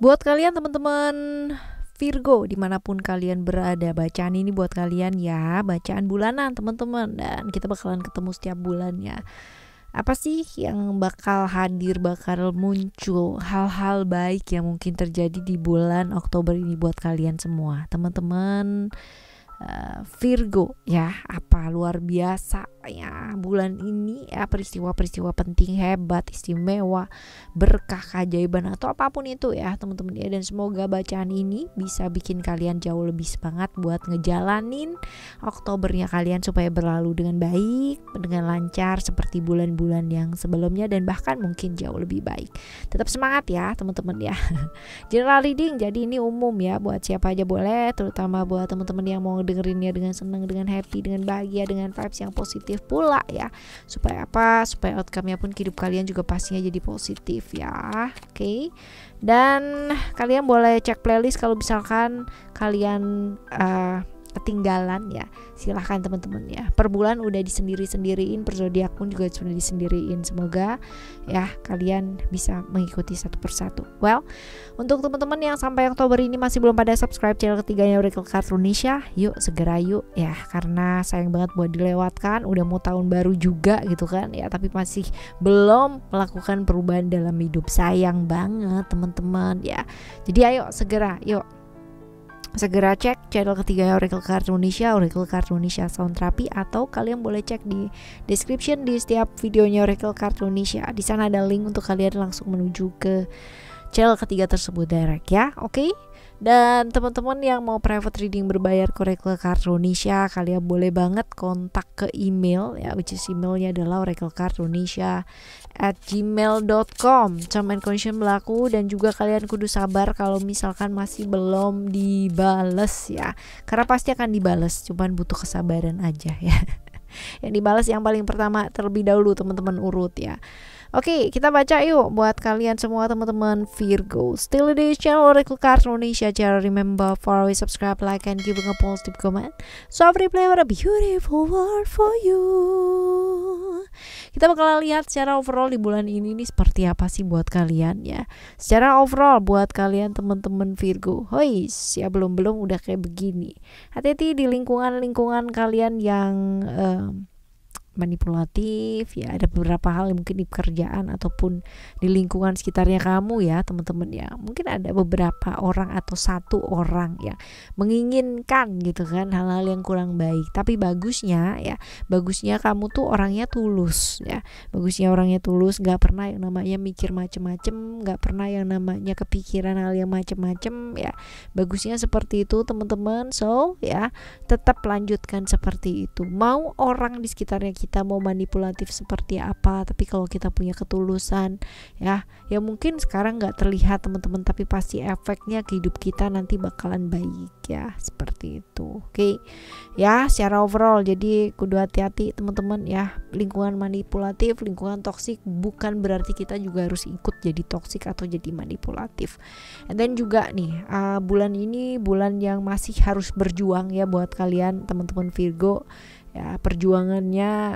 Buat kalian teman-teman Virgo dimanapun kalian berada, bacaan ini buat kalian ya, bacaan bulanan teman-teman, dan kita bakalan ketemu setiap bulannya. Apa sih yang bakal hadir, bakal muncul hal-hal baik yang mungkin terjadi di bulan Oktober ini buat kalian semua teman-teman Virgo ya. Apa luar biasa ya bulan ini ya, peristiwa-peristiwa penting, hebat, istimewa, berkah, keajaiban atau apapun itu ya teman-teman ya. Dan semoga bacaan ini bisa bikin kalian jauh lebih semangat buat ngejalanin Oktobernya kalian supaya berlalu dengan baik, dengan lancar seperti bulan-bulan yang sebelumnya, dan bahkan mungkin jauh lebih baik. Tetap semangat ya teman-teman ya. General reading jadi ini umum ya, buat siapa aja boleh, terutama buat teman-teman yang mau dengerinnya dengan senang, dengan happy, dengan bahagia, dengan vibes yang positif pula ya. Supaya apa? Supaya outcome-nya pun hidup kalian juga pastinya jadi positif ya. Oke. Dan kalian boleh cek playlist kalau misalkan kalian ketinggalan ya, silahkan teman-teman ya. Per bulan udah disendiri-sendiriin, per zodiak pun juga sudah disendiriin. Semoga ya kalian bisa mengikuti satu persatu. Well, untuk teman-teman yang sampai Oktober ini masih belum pada subscribe channel ketiganya Oracle Card Indonesia, yuk segera yuk ya, karena sayang banget buat dilewatkan. Udah mau tahun baru juga gitu kan ya, tapi masih belum melakukan perubahan dalam hidup. Sayang banget teman-teman ya. Jadi ayo segera segera cek channel ketiga Oracle Card Indonesia, Oracle Card Indonesia Sound Therapy, atau kalian boleh cek di description di setiap videonya Oracle Card Indonesia. Di sana ada link untuk kalian langsung menuju ke channel ketiga tersebut direct ya. Oke. Dan teman-teman yang mau private reading berbayar ke Oracle Card Indonesia, kalian boleh banget kontak ke email ya, which is emailnya adalah oraclecardindonesia@gmail.com. Term and condition berlaku, dan juga kalian kudu sabar kalau misalkan masih belum dibales ya, karena pasti akan dibales, cuman butuh kesabaran aja ya. Yang dibales yang paling pertama terlebih dahulu teman-teman, urut ya. Oke, kita baca yuk buat kalian semua teman-teman Virgo. Still di channel Oracle Card Indonesia. Jangan remember for always subscribe, like, and giving a positive comment. So every play what a beautiful world for you. Kita bakal lihat secara overall di bulan ini nih seperti apa sih buat kalian ya. Secara overall buat kalian teman-teman Virgo. Hoi, ya belum udah kayak begini. Hati-hati di lingkungan kalian yang manipulatif ya. Ada beberapa hal yang mungkin di pekerjaan ataupun di lingkungan sekitarnya kamu ya teman-teman ya. Mungkin ada beberapa orang atau satu orang yang menginginkan gitu kan hal-hal yang kurang baik. Tapi bagusnya kamu tuh orangnya tulus ya. Bagusnya orangnya tulus, gak pernah yang namanya mikir macem-macem, gak pernah yang namanya kepikiran hal yang macem-macem ya. Bagusnya seperti itu teman-teman. So ya, tetap lanjutkan seperti itu. Mau orang di sekitarnya kita mau manipulatif seperti apa, tapi kalau kita punya ketulusan ya mungkin sekarang nggak terlihat teman-teman, tapi pasti efeknya ke hidup kita nanti bakalan baik ya, seperti itu. Oke ya, secara overall jadi kudu hati-hati teman-teman ya. Lingkungan manipulatif, lingkungan toksik bukan berarti kita juga harus ikut jadi toksik atau jadi manipulatif. Dan juga nih bulan ini bulan yang masih harus berjuang ya buat kalian teman-teman Virgo ya. Perjuangannya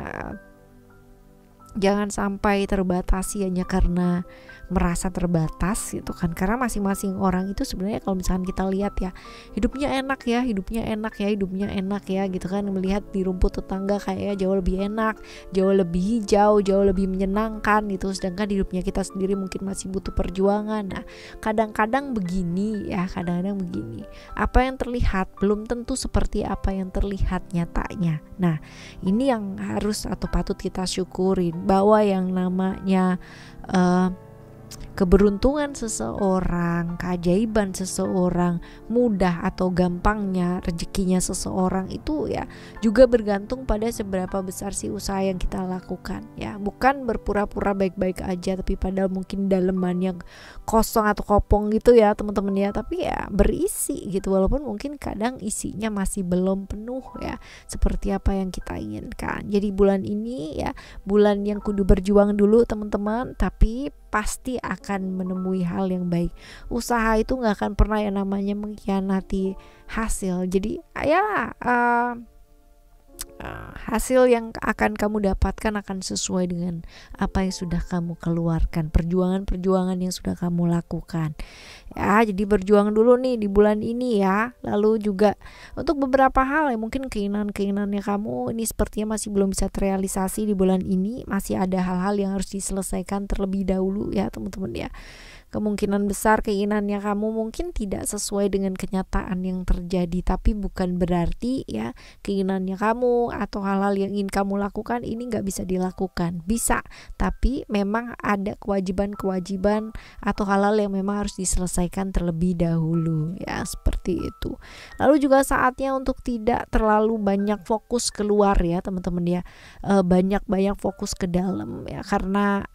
jangan sampai terbatasi hanya karena merasa terbatas gitu kan, karena masing-masing orang itu sebenarnya kalau misalkan kita lihat ya, hidupnya enak ya gitu kan, melihat di rumput tetangga kayaknya jauh lebih enak, jauh lebih hijau, jauh lebih menyenangkan gitu, sedangkan hidupnya kita sendiri mungkin masih butuh perjuangan. Nah kadang-kadang begini, apa yang terlihat belum tentu seperti apa yang terlihat nyatanya. Nah ini yang harus atau patut kita syukurin, bahwa yang namanya keberuntungan seseorang, keajaiban seseorang, mudah atau gampangnya rezekinya seseorang itu ya juga bergantung pada seberapa besar sih usaha yang kita lakukan ya. Bukan berpura-pura baik-baik aja tapi padahal mungkin dalemannya kosong atau kopong gitu ya teman-teman ya, tapi ya berisi gitu, walaupun mungkin kadang isinya masih belum penuh ya seperti apa yang kita inginkan. Jadi bulan ini ya bulan yang kudu berjuang dulu teman-teman, tapi pasti akan menemui hal yang baik. Usaha itu gak akan pernah yang namanya mengkhianati hasil. Jadi ya hasil yang akan kamu dapatkan akan sesuai dengan apa yang sudah kamu keluarkan, perjuangan-perjuangan yang sudah kamu lakukan ya. Jadi berjuang dulu nih di bulan ini ya. Lalu juga untuk beberapa hal yang mungkin keinginan-keinginannya kamu ini sepertinya masih belum bisa terrealisasi di bulan ini, masih ada hal-hal yang harus diselesaikan terlebih dahulu ya teman-teman ya. Kemungkinan besar keinginannya kamu mungkin tidak sesuai dengan kenyataan yang terjadi, tapi bukan berarti ya keinginannya kamu atau hal-hal yang ingin kamu lakukan ini nggak bisa dilakukan. Bisa, tapi memang ada kewajiban-kewajiban atau hal-hal yang memang harus diselesaikan terlebih dahulu ya, seperti itu. Lalu juga saatnya untuk tidak terlalu banyak fokus keluar ya teman-teman ya, banyak-banyak fokus ke dalam ya, karena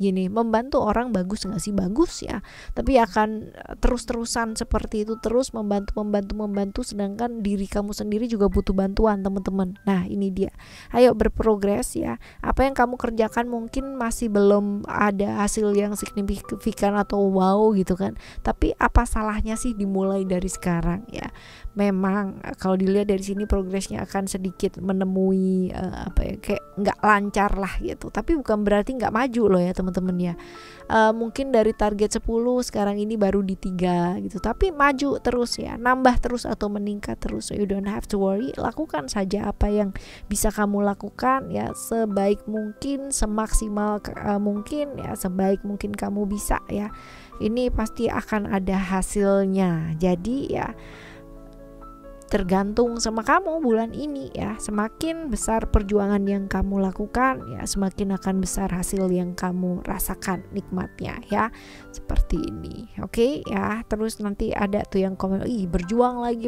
gini, membantu orang bagus nggak sih? Bagus ya, tapi akan terus-terusan seperti itu, terus membantu, sedangkan diri kamu sendiri juga butuh bantuan teman-teman. Nah ini dia, ayo berprogres ya. Apa yang kamu kerjakan mungkin masih belum ada hasil yang signifikan atau wow gitu kan, tapi apa salahnya sih dimulai dari sekarang ya. Memang kalau dilihat dari sini progresnya akan sedikit menemui kayak nggak lancar lah gitu, tapi bukan berarti nggak maju loh ya teman-teman ya. Mungkin dari target 10 sekarang ini baru di 3 gitu, tapi maju terus ya, nambah terus atau meningkat terus. So you don't have to worry, lakukan saja apa yang bisa kamu lakukan ya, sebaik mungkin, semaksimal mungkin ya, sebaik mungkin kamu bisa ya. Ini pasti akan ada hasilnya. Jadi ya tergantung sama kamu bulan ini ya. Semakin besar perjuangan yang kamu lakukan ya, semakin akan besar hasil yang kamu rasakan nikmatnya ya, seperti ini. Oke ya. Terus nanti ada tuh yang komen, berjuang lagi,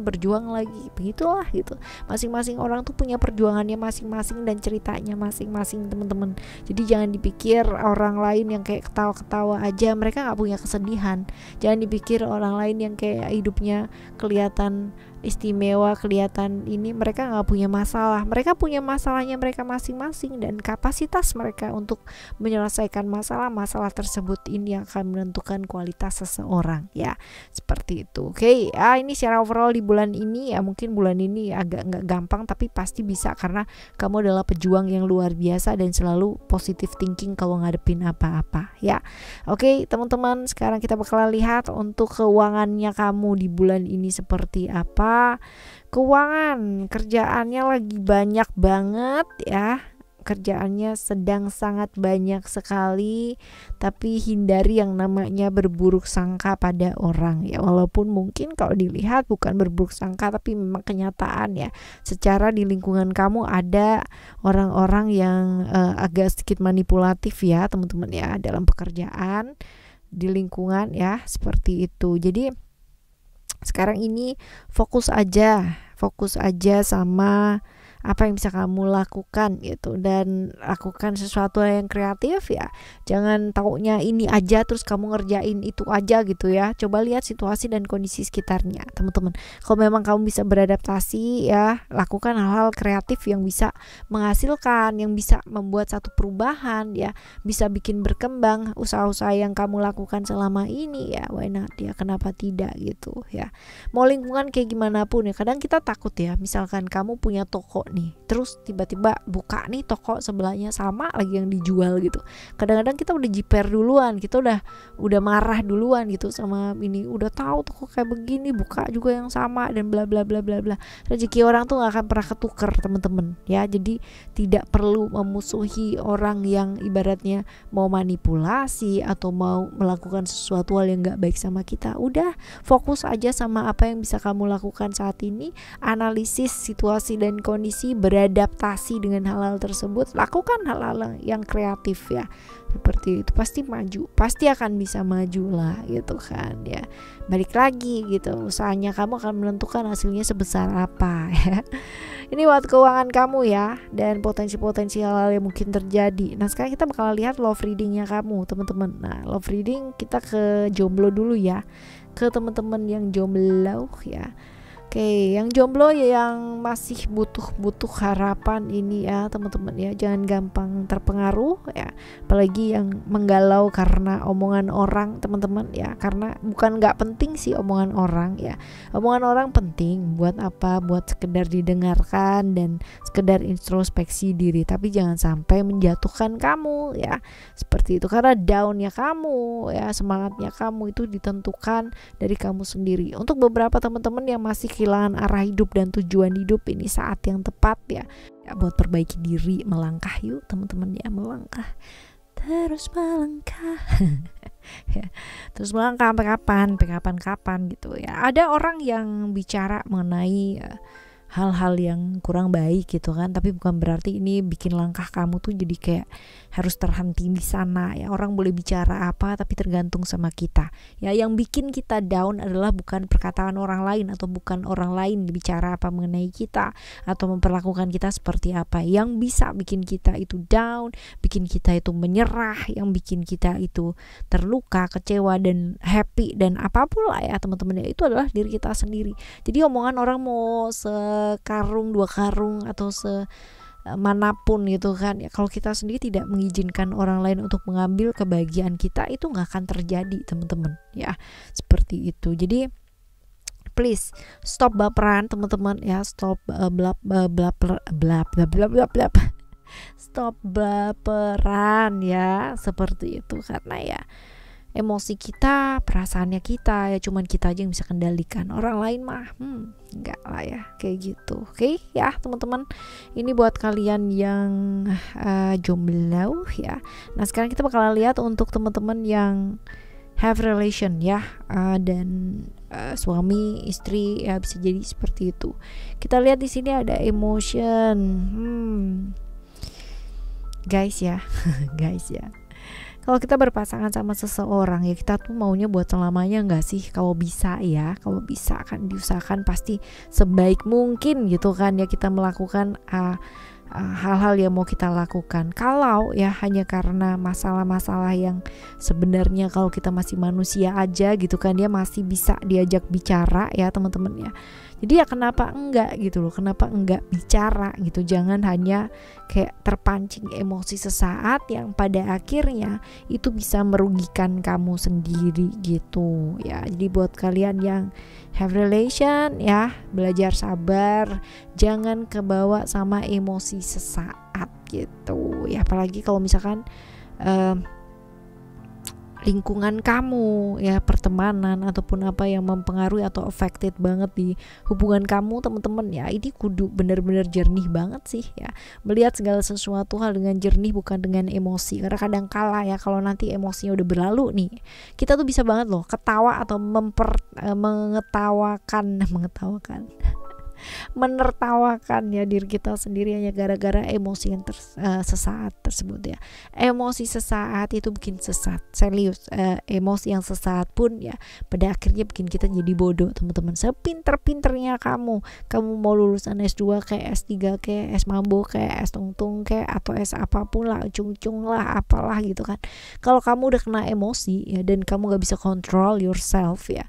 begitulah gitu. Masing-masing orang tuh punya perjuangannya masing-masing dan ceritanya masing-masing teman-teman. Jadi jangan dipikir orang lain yang kayak ketawa-ketawa aja mereka nggak punya kesedihan. Jangan dipikir orang lain yang kayak hidupnya kelihatan istimewa, kelihatan ini, mereka nggak punya masalah. Mereka punya masalahnya mereka masing-masing, dan kapasitas mereka untuk menyelesaikan masalah-masalah tersebut ini yang akan menentukan kualitas seseorang ya, seperti itu. Oke ya, ini secara overall di bulan ini ya, mungkin bulan ini agak nggak gampang tapi pasti bisa, karena kamu adalah pejuang yang luar biasa dan selalu positive thinking kalau ngadepin apa-apa ya. Oke teman-teman, sekarang kita bakalan lihat untuk keuangannya kamu di bulan ini seperti apa. Keuangan, kerjaannya lagi banyak banget ya. Kerjaannya sedang sangat banyak sekali, tapi hindari yang namanya berburuk sangka pada orang ya. Walaupun mungkin kalau dilihat bukan berburuk sangka, tapi memang kenyataan ya. Secara di lingkungan kamu ada orang-orang yang agak sedikit manipulatif ya teman-teman ya, dalam pekerjaan, di lingkungan ya, seperti itu. Jadi sekarang ini fokus aja sama apa yang bisa kamu lakukan gitu, dan lakukan sesuatu yang kreatif ya. Jangan taunya ini aja terus kamu ngerjain itu aja gitu ya. Coba lihat situasi dan kondisi sekitarnya teman-teman. Kalau memang kamu bisa beradaptasi ya, lakukan hal-hal kreatif yang bisa menghasilkan, yang bisa membuat satu perubahan ya, bisa bikin berkembang usaha-usaha yang kamu lakukan selama ini ya. Why not ya, kenapa tidak gitu ya. Mau lingkungan kayak gimana pun ya, kadang kita takut ya, misalkan kamu punya toko nih, terus tiba-tiba buka nih toko sebelahnya sama lagi yang dijual gitu. Kadang-kadang kita udah jiper duluan, kita udah marah duluan gitu sama ini, udah tahu toko kayak begini buka juga yang sama dan bla bla bla bla bla. Rezeki orang tuh gak akan pernah ketuker teman-teman ya. Jadi tidak perlu memusuhi orang yang ibaratnya mau manipulasi atau mau melakukan sesuatu hal yang gak baik sama kita. Udah fokus aja sama apa yang bisa kamu lakukan saat ini, analisis situasi dan kondisi, beradaptasi dengan hal-hal tersebut, lakukan hal-hal yang kreatif ya, seperti itu. Pasti maju, pasti akan bisa maju lah gitu kan ya. Balik lagi gitu, usahanya kamu akan menentukan hasilnya sebesar apa ya. Ini buat keuangan kamu ya, dan potensi-potensi hal-hal yang mungkin terjadi. Nah sekarang kita bakal lihat love readingnya kamu teman-teman. Nah love reading kita ke jomblo dulu ya, ke teman-teman yang jomblo ya. Oke, yang jomblo ya, yang masih butuh harapan ini ya teman-teman ya, jangan gampang terpengaruh ya, apalagi yang menggalau karena omongan orang teman-teman ya, karena bukan nggak penting sih omongan orang ya, omongan orang penting buat apa, buat sekedar didengarkan dan sekedar introspeksi diri, tapi jangan sampai menjatuhkan kamu ya, seperti itu, karena downnya kamu ya, semangatnya kamu itu ditentukan dari kamu sendiri. Untuk beberapa teman-teman yang masih kehilangan arah hidup dan tujuan hidup, ini saat yang tepat ya, buat perbaiki diri, melangkah yuk teman-teman ya, melangkah, terus melangkah ya, terus melangkah sampai kapan gitu ya. Ada orang yang bicara mengenai hal-hal yang kurang baik gitu kan, tapi bukan berarti ini bikin langkah kamu tuh jadi kayak harus terhenti di sana ya. Orang boleh bicara apa tapi tergantung sama kita ya. Yang bikin kita down adalah bukan perkataan orang lain, atau bukan orang lain bicara apa mengenai kita atau memperlakukan kita seperti apa. Yang bisa bikin kita itu down, bikin kita itu menyerah, yang bikin kita itu terluka, kecewa dan happy dan apapun lah ya teman-teman ya, itu adalah diri kita sendiri. Jadi omongan orang mau sekarung dua karung atau manapun gitu kan ya, kalau kita sendiri tidak mengizinkan orang lain untuk mengambil kebahagiaan kita, itu nggak akan terjadi teman-teman ya, seperti itu. Jadi please stop baperan teman-teman ya, stop stop baperan ya, seperti itu, karena ya emosi kita, perasaannya kita ya, cuman kita aja yang bisa kendalikan, orang lain mah enggak lah ya, kayak gitu. Oke ya teman-teman, ini buat kalian yang jomblo ya. Nah sekarang kita bakal lihat untuk teman-teman yang have relation ya, dan suami istri ya, bisa jadi seperti itu. Kita lihat di sini ada emotion, guys ya guys ya, kalau kita berpasangan sama seseorang ya, kita tuh maunya buat selamanya nggak sih? Kalau bisa ya, kalau bisa kan diusahakan pasti sebaik mungkin gitu kan ya, kita melakukan hal-hal yang mau kita lakukan. Kalau ya hanya karena masalah-masalah yang sebenarnya kalau kita masih manusia aja gitu kan, dia masih bisa diajak bicara ya teman-teman ya. Jadi ya kenapa enggak gitu loh, kenapa enggak bicara gitu. Jangan hanya kayak terpancing emosi sesaat yang pada akhirnya itu bisa merugikan kamu sendiri gitu ya. Jadi buat kalian yang have relation ya, belajar sabar, jangan kebawa sama emosi sesaat gitu ya. Apalagi kalau misalkan lingkungan kamu ya, pertemanan ataupun apa yang mempengaruhi atau affected banget di hubungan kamu teman-teman ya, ini kudu benar-benar jernih banget sih ya, melihat segala sesuatu hal dengan jernih, bukan dengan emosi. Karena kadang kala ya, kalau nanti emosinya udah berlalu nih, kita tuh bisa banget loh ketawa atau menertawakan ya diri kita sendiri hanya gara-gara emosi yang sesaat tersebut ya. Emosi sesaat itu bikin sesat, serius. Emosi yang sesaat pun ya pada akhirnya bikin kita jadi bodoh teman-teman. Sepinter-pinternya kamu mau lulusan S2 kayak S3 kayak S Mambo kayak S Tungtung kayak atau S apapun lah, cung-cung lah apalah gitu kan, kalau kamu udah kena emosi ya dan kamu gak bisa control yourself ya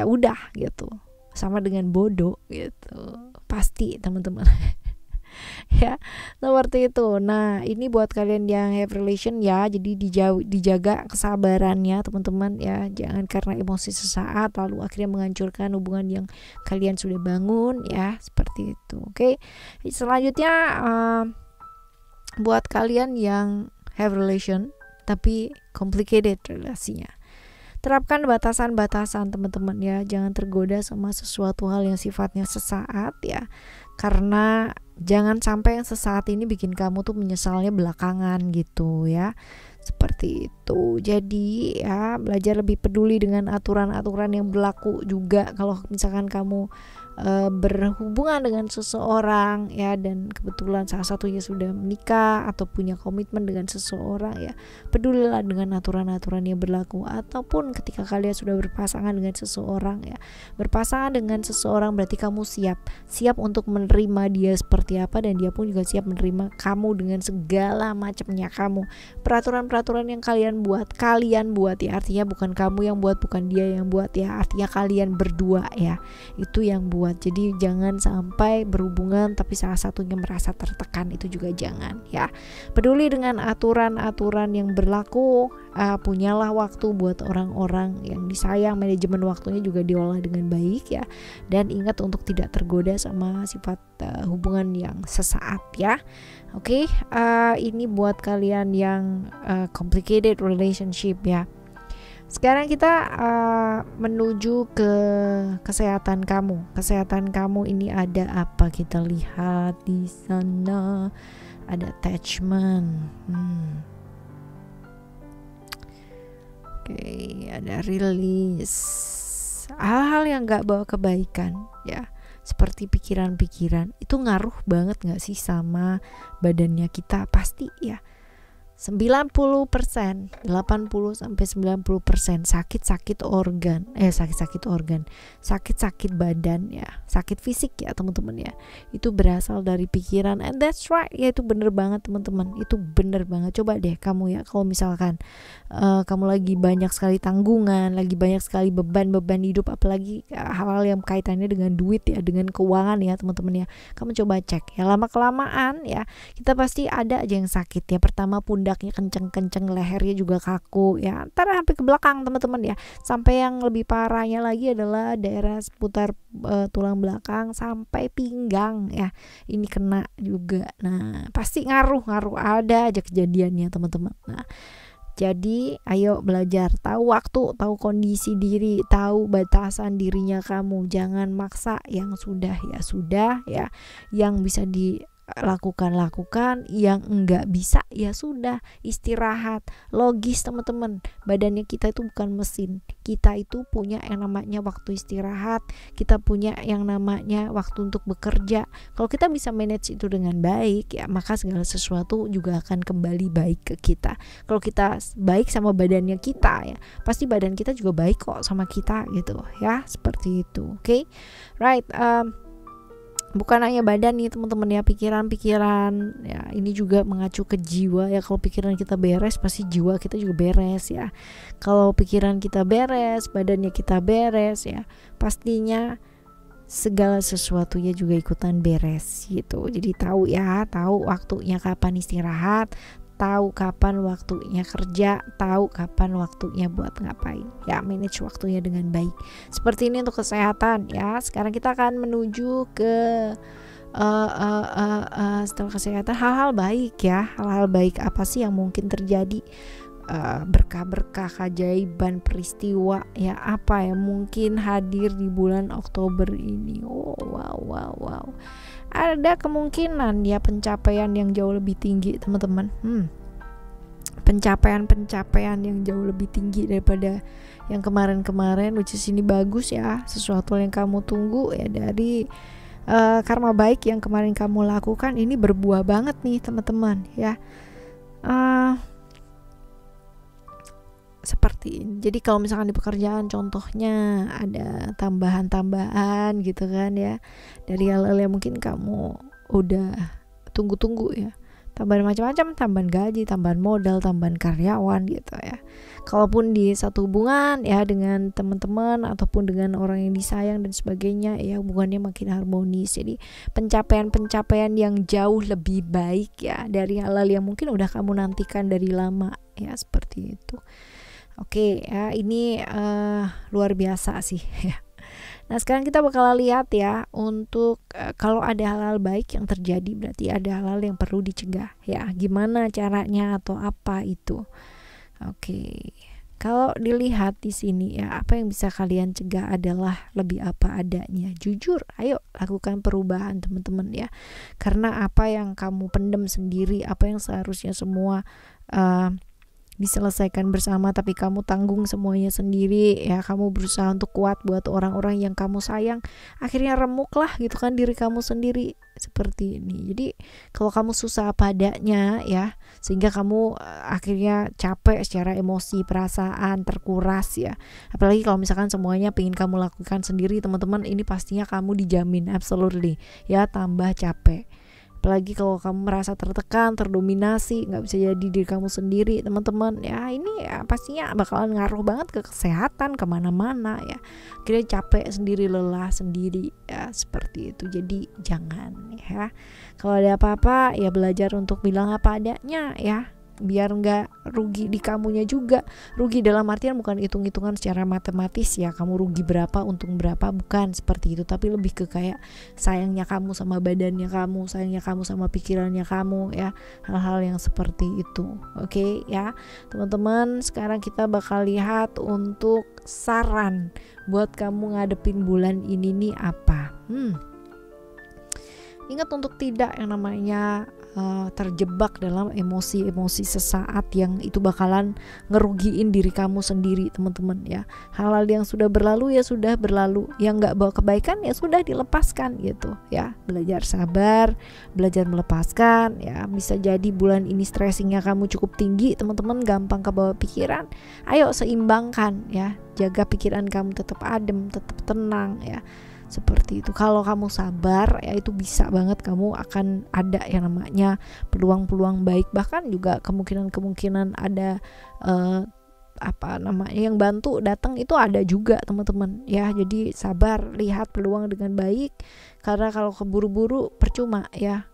udah gitu, sama dengan bodoh gitu pasti teman-teman ya, seperti itu. Nah ini buat kalian yang have relation ya, jadi dijaga kesabarannya teman-teman ya, jangan karena emosi sesaat lalu akhirnya menghancurkan hubungan yang kalian sudah bangun ya, seperti itu. Oke, selanjutnya buat kalian yang have relation tapi complicated relasinya, terapkan batasan-batasan teman-teman ya, jangan tergoda sama sesuatu hal yang sifatnya sesaat ya, karena jangan sampai yang sesaat ini bikin kamu tuh menyesalnya belakangan gitu ya, seperti itu. Jadi ya belajar lebih peduli dengan aturan-aturan yang berlaku juga kalau misalkan kamu berhubungan dengan seseorang ya, dan kebetulan salah satunya sudah menikah atau punya komitmen dengan seseorang ya, pedulilah dengan aturan-aturan yang berlaku. Ataupun ketika kalian sudah berpasangan dengan seseorang ya, berpasangan dengan seseorang berarti kamu siap untuk menerima dia seperti apa, dan dia pun juga siap menerima kamu dengan segala macamnya kamu. Peraturan-peraturan yang kalian buat ya, artinya bukan kamu yang buat, bukan dia yang buat ya, artinya kalian berdua ya, itu yang buat kuat. Jadi jangan sampai berhubungan tapi salah satunya merasa tertekan, itu juga jangan ya. Peduli dengan aturan-aturan yang berlaku, punyalah waktu buat orang-orang yang disayang, manajemen waktunya juga diolah dengan baik ya. Dan ingat untuk tidak tergoda sama sifat hubungan yang sesaat ya. Oke, ini buat kalian yang complicated relationship ya. Sekarang kita menuju ke kesehatan kamu. Kesehatan kamu ini ada apa? Kita lihat di sana ada attachment. Oke, ada release. Hal-hal yang gak bawa kebaikan ya, seperti pikiran-pikiran itu ngaruh banget gak sih sama badannya kita? Pasti ya. 90%, 80 sampai 90% sakit-sakit organ, sakit-sakit badan ya, sakit fisik ya teman-teman ya. Itu berasal dari pikiran, and that's right ya, itu bener banget teman-teman, itu bener banget. Coba deh kamu ya, kalau misalkan kamu lagi banyak sekali tanggungan, lagi banyak sekali beban hidup, apalagi hal-hal yang kaitannya dengan duit ya, dengan keuangan ya teman-teman ya. Kamu coba cek ya, lama kelamaan ya kita pasti ada aja yang sakit ya. Pertama pundaknya kenceng-kenceng, lehernya juga kaku ya, ntar sampai ke belakang teman-teman ya, sampai yang lebih parahnya lagi adalah daerah seputar tulang belakang sampai pinggang ya, ini kena juga. Nah pasti ngaruh ada aja kejadiannya teman-teman. Nah jadi ayo belajar, tahu waktu, tahu kondisi diri, tahu batasan dirinya kamu. Jangan maksa, yang sudah ya sudah ya, yang bisa lakukan, yang enggak bisa ya sudah, istirahat. Logis teman-teman, badannya kita itu bukan mesin, kita itu punya yang namanya waktu istirahat, kita punya yang namanya waktu untuk bekerja. Kalau kita bisa manage itu dengan baik ya, maka segala sesuatu juga akan kembali baik ke kita. Kalau kita baik sama badannya kita ya, pasti badan kita juga baik kok sama kita gitu ya, seperti itu. Oke, right. Bukan hanya badan nih teman-teman ya, pikiran-pikiran ya, ini juga mengacu ke jiwa ya. Kalau pikiran kita beres, pasti jiwa kita juga beres ya. Kalau pikiran kita beres, badannya kita beres ya, pastinya segala sesuatunya juga ikutan beres gitu. Jadi tahu ya, tahu waktunya kapan istirahat, tahu kapan waktunya kerja, tahu kapan waktunya buat ngapain ya, manage waktunya dengan baik. Seperti ini untuk kesehatan ya. Sekarang kita akan menuju ke setelah kesehatan, hal-hal baik ya. Hal-hal baik apa sih yang mungkin terjadi? Berkah-berkah, keajaiban, peristiwa ya, apa yang mungkin hadir di bulan Oktober ini? Wow. Ada kemungkinan ya pencapaian yang jauh lebih tinggi teman-teman. Pencapaian yang jauh lebih tinggi daripada yang kemarin-kemarin, which is ini bagus ya. Sesuatu yang kamu tunggu ya dari karma baik yang kemarin kamu lakukan ini berbuah banget nih teman-teman ya. Seperti ini. Jadi kalau misalkan di pekerjaan contohnya ada tambahan-tambahan gitu kan ya, dari hal-hal yang mungkin kamu udah tunggu-tunggu ya, tambahan macam-macam, tambahan gaji, tambahan modal, tambahan karyawan gitu ya. Kalaupun di satu hubungan ya dengan teman-teman ataupun dengan orang yang disayang dan sebagainya ya, hubungannya makin harmonis. Jadi pencapaian yang jauh lebih baik ya dari hal-hal yang mungkin udah kamu nantikan dari lama ya, seperti itu. Oke ya, ini luar biasa sih ya. Nah sekarang kita bakal lihat ya, untuk kalau ada hal-hal baik yang terjadi berarti ada hal-hal yang perlu dicegah ya. Gimana caranya atau apa itu? Oke, kalau dilihat di sini ya, apa yang bisa kalian cegah adalah lebih apa adanya. Jujur, ayo lakukan perubahan teman-teman ya. Karena apa yang kamu pendem sendiri, apa yang seharusnya semua diselesaikan bersama tapi kamu tanggung semuanya sendiri ya, kamu berusaha untuk kuat buat orang-orang yang kamu sayang, akhirnya remuk lah gitu kan diri kamu sendiri seperti ini. Jadi kalau kamu susah apa adanya ya, sehingga kamu akhirnya capek secara emosi, perasaan terkuras ya, apalagi kalau misalkan semuanya pengen kamu lakukan sendiri teman-teman, ini pastinya kamu dijamin absolutely ya tambah capek. Apalagi kalau kamu merasa tertekan, terdominasi, nggak bisa jadi diri kamu sendiri, teman-teman. Ya ini ya pastinya bakalan ngaruh banget ke kesehatan, kemana-mana ya. Kira capek sendiri, lelah sendiri ya, seperti itu. Jadi jangan ya. Kalau ada apa-apa ya belajar untuk bilang apa adanya ya, biar nggak rugi di kamunya juga. Rugi dalam artian bukan hitung-hitungan secara matematis ya, kamu rugi berapa, untung berapa, bukan seperti itu, tapi lebih ke kayak sayangnya kamu sama badannya kamu, sayangnya kamu sama pikirannya kamu ya, hal-hal yang seperti itu. Oke ya teman-teman, sekarang kita bakal lihat untuk saran buat kamu ngadepin bulan ini nih apa. Ingat untuk tidak yang namanya terjebak dalam emosi-emosi sesaat yang itu bakalan ngerugiin diri kamu sendiri, teman-teman ya. Hal-hal yang sudah berlalu ya sudah berlalu, yang nggak bawa kebaikan ya sudah dilepaskan gitu ya. Belajar sabar, belajar melepaskan ya. Bisa jadi bulan ini stressingnya kamu cukup tinggi, teman-teman, gampang kebawa pikiran. Ayo seimbangkan ya, jaga pikiran kamu tetap adem, tetap tenang ya. Seperti itu. Kalau kamu sabar ya itu bisa banget kamu akan ada yang namanya peluang-peluang baik, bahkan juga kemungkinan ada yang bantu datang itu ada juga, teman-teman ya. Jadi sabar, lihat peluang dengan baik, karena kalau keburu-buru percuma ya.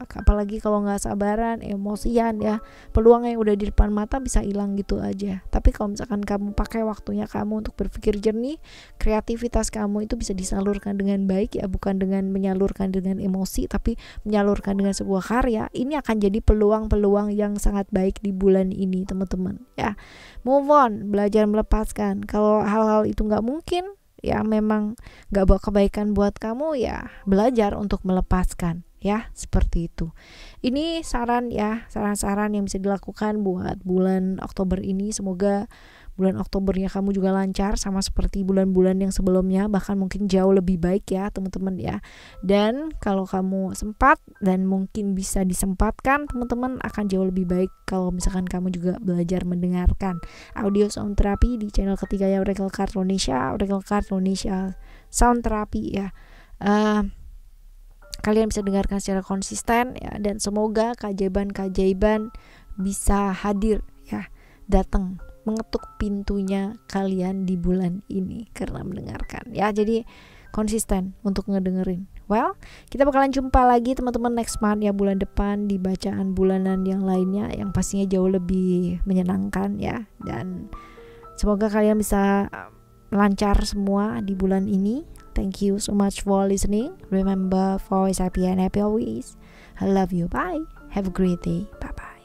Apalagi kalau nggak sabaran, emosian ya, peluang yang udah di depan mata bisa hilang gitu aja. Tapi kalau misalkan kamu pakai waktunya kamu untuk berpikir jernih, kreativitas kamu itu bisa disalurkan dengan baik ya, bukan dengan menyalurkan dengan emosi, tapi menyalurkan dengan sebuah karya. Ini akan jadi peluang-peluang yang sangat baik di bulan ini, teman-teman ya. Move on, belajar melepaskan. Kalau hal-hal itu nggak mungkin ya, memang nggak bawa kebaikan buat kamu ya, belajar untuk melepaskan ya, seperti itu. Ini saran ya, saran-saran yang bisa dilakukan buat bulan Oktober ini. Semoga bulan Oktobernya kamu juga lancar sama seperti bulan-bulan yang sebelumnya, bahkan mungkin jauh lebih baik ya, teman-teman ya. Dan kalau kamu sempat dan mungkin bisa disempatkan, teman-teman, akan jauh lebih baik kalau misalkan kamu juga belajar mendengarkan audio sound terapi di channel ketiga ya, Oracle Card Indonesia Sound Therapy ya. Kalian bisa dengarkan secara konsisten ya, dan semoga keajaiban-keajaiban bisa hadir ya, datang mengetuk pintunya kalian di bulan ini karena mendengarkan ya. Jadi konsisten untuk ngedengerin. Well, kita bakalan jumpa lagi teman-teman next month ya, bulan depan, di bacaan bulanan yang lainnya yang pastinya jauh lebih menyenangkan ya. Dan semoga kalian bisa lancar semua di bulan ini. Thank you so much for listening. Remember, for always happy and happy always. I love you. Bye. Have a great day. Bye bye.